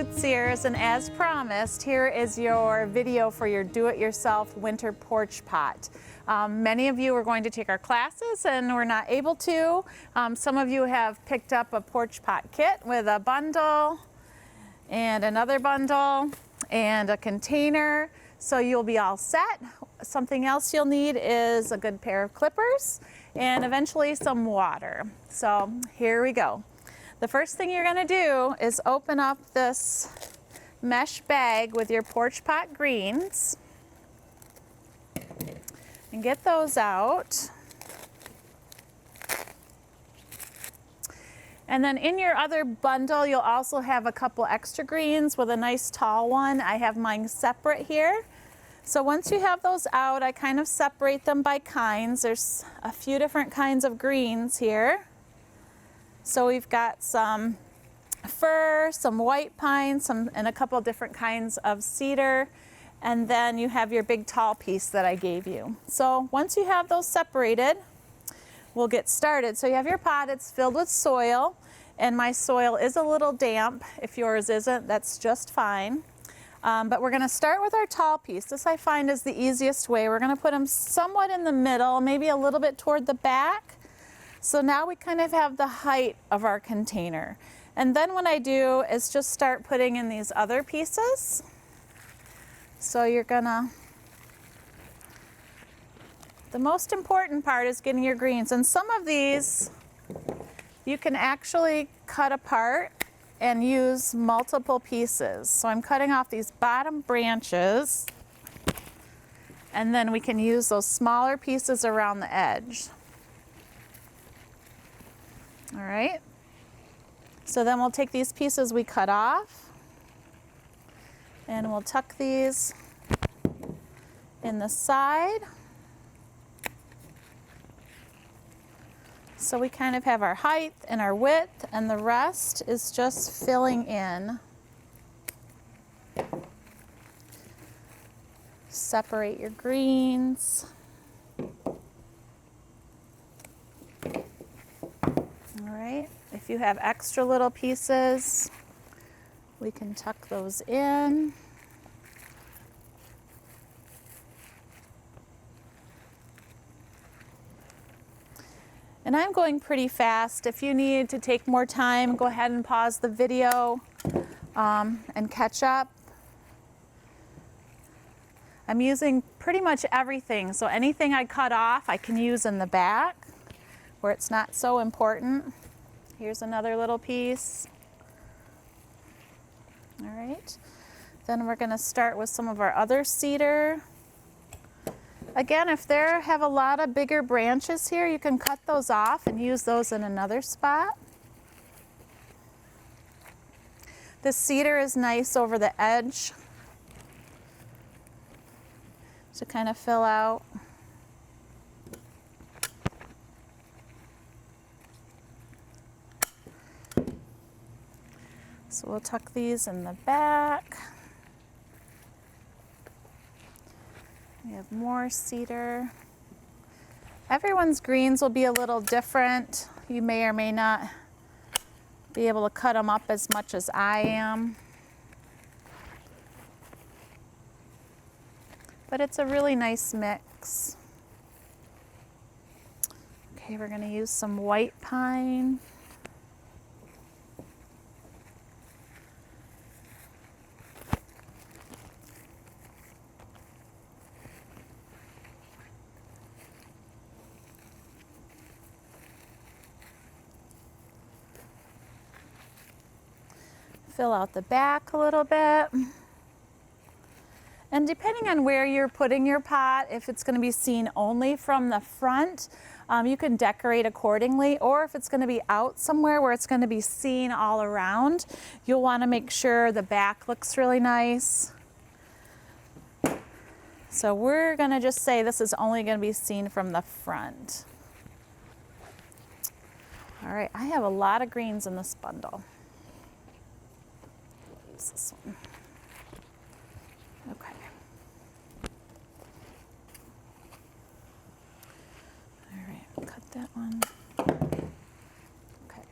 Koetsiers, and as promised, here is your video for your do-it-yourself winter porch pot. Many of you are going to take our classes and we're not able to. Some of you have picked up a porch pot kit with a bundle and another bundle and a container, so you'll be all set. Something else you'll need is a good pair of clippers and eventually some water. So here we go. The first thing you're going to do is open up this mesh bag with your porch pot greens and get those out. And then in your other bundle, you'll also have a couple extra greens with a nice tall one. I have mine separate here. So once you have those out, I kind of separate them by kinds. There's a few different kinds of greens here. So we've got some fir, some white pine, and a couple different kinds of cedar. And then you have your big tall piece that I gave you. So once you have those separated, we'll get started. So you have your pot, it's filled with soil, and my soil is a little damp. If yours isn't, that's just fine. But we're gonna start with our tall piece. This I find is the easiest way. We're gonna put them somewhat in the middle, maybe a little bit toward the back. So now we kind of have the height of our container. And then what I do is just start putting in these other pieces. So you're gonna, the most important part is getting your greens. And some of these you can actually cut apart and use multiple pieces. So I'm cutting off these bottom branches, and then we can use those smaller pieces around the edge. All right, so then we'll take these pieces we cut off and we'll tuck these in the side. So we kind of have our height and our width, and the rest is just filling in. Separate your greens. If you have extra little pieces, we can tuck those in. And I'm going pretty fast. If you need to take more time, go ahead and pause the video and catch up. I'm using pretty much everything, so anything I cut off I can use in the back where it's not so important. Here's another little piece. All right, then we're gonna start with some of our other cedar. Again, if there have a lot of bigger branches here, you can cut those off and use those in another spot. The cedar is nice over the edge to kind of fill out. So we'll tuck these in the back. We have more cedar. Everyone's greens will be a little different. You may or may not be able to cut them up as much as I am. But it's a really nice mix. Okay, we're gonna use some white pine. Fill out the back a little bit. And depending on where you're putting your pot, if it's going to be seen only from the front, you can decorate accordingly, or if it's going to be out somewhere where it's going to be seen all around, you'll want to make sure the back looks really nice. So we're going to just say this is only going to be seen from the front. All right, I have a lot of greens in this bundle. This one. Okay. All right, cut that one. Okay.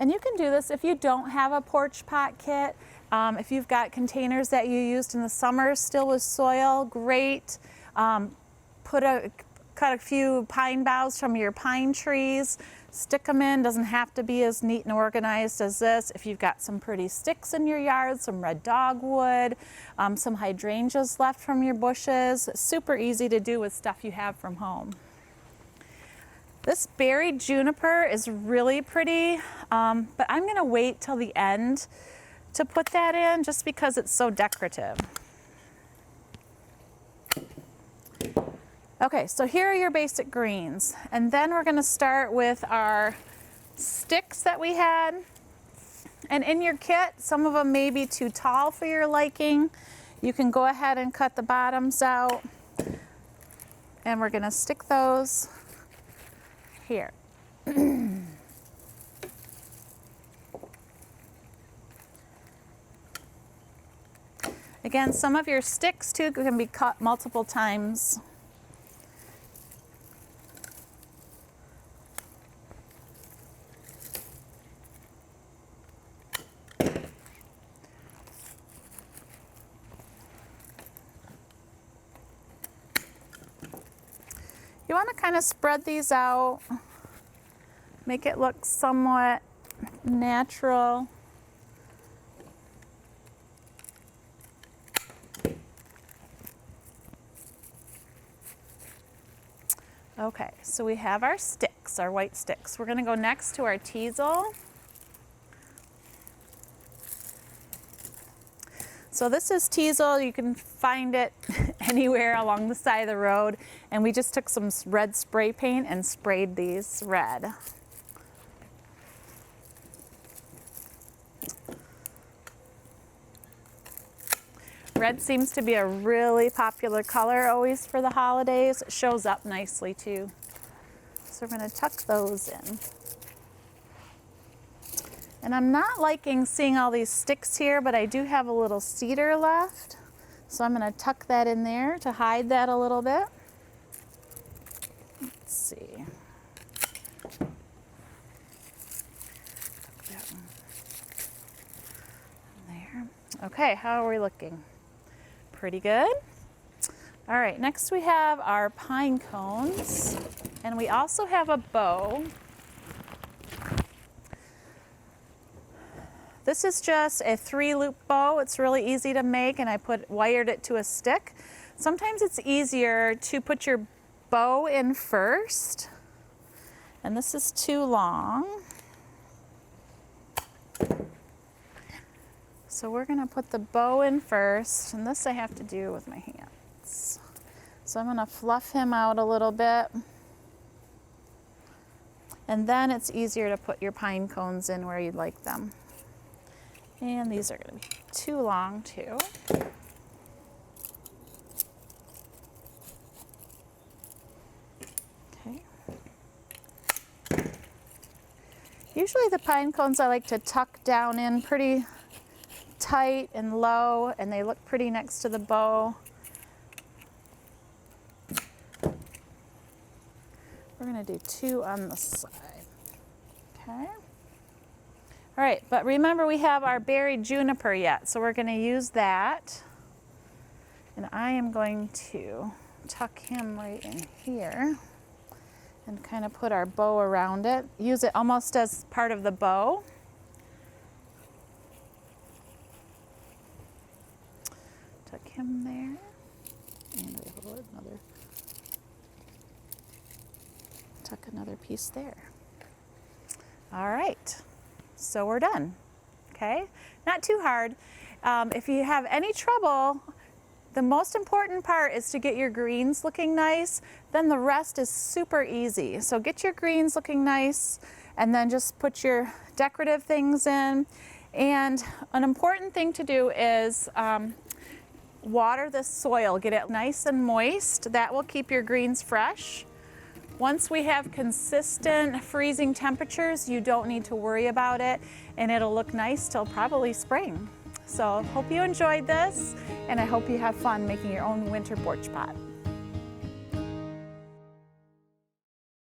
And you can do this if you don't have a porch pot kit. If you've got containers that you used in the summer still with soil, great. Cut a few pine boughs from your pine trees, stick them in. Doesn't have to be as neat and organized as this. If you've got some pretty sticks in your yard, some red dogwood, some hydrangeas left from your bushes, super easy to do with stuff you have from home. This berry juniper is really pretty, but I'm gonna wait till the end to put that in just because it's so decorative. Okay, so here are your basic greens, and then we're gonna start with our sticks that we had. And in your kit, some of them may be too tall for your liking. You can go ahead and cut the bottoms out, and we're gonna stick those here. Again, some of your sticks too can be cut multiple times. You want to kind of spread these out, make it look somewhat natural. Okay, so we have our sticks, our white sticks. We're going to go next to our teasel. So this is teasel. You can find it anywhere along the side of the road. And we just took some red spray paint and sprayed these red. Red seems to be a really popular color always for the holidays. It shows up nicely too. So we're going to tuck those in. And I'm not liking seeing all these sticks here, but I do have a little cedar left. So I'm going to tuck that in there to hide that a little bit. Let's see. Tuck that one there. Okay, how are we looking? Pretty good. All right, next we have our pine cones, and we also have a bow. This is just a 3-loop bow. It's really easy to make, and I wired it to a stick. Sometimes it's easier to put your bow in first, and this is too long. So we're gonna put the bow in first, and this I have to do with my hands. So I'm gonna fluff him out a little bit. And then it's easier to put your pine cones in where you'd like them. And these are gonna be too long too. Okay. Usually the pine cones I like to tuck down in pretty tight and low, and they look pretty next to the bow. We're gonna do 2 on the side. Okay. All right, but remember we have our berry juniper yet, so we're gonna use that. And I am going to tuck him right in here and kind of put our bow around it. Use it almost as part of the bow. Tuck him there. And we have tuck another piece there. All right. So we're done, okay? Not too hard. If you have any trouble, the most important part is to get your greens looking nice. Then the rest is super easy. So get your greens looking nice, and then just put your decorative things in. And an important thing to do is water the soil. Get it nice and moist. That will keep your greens fresh. Once we have consistent freezing temperatures, you don't need to worry about it, and it'll look nice till probably spring. So hope you enjoyed this, and I hope you have fun making your own winter porch pot.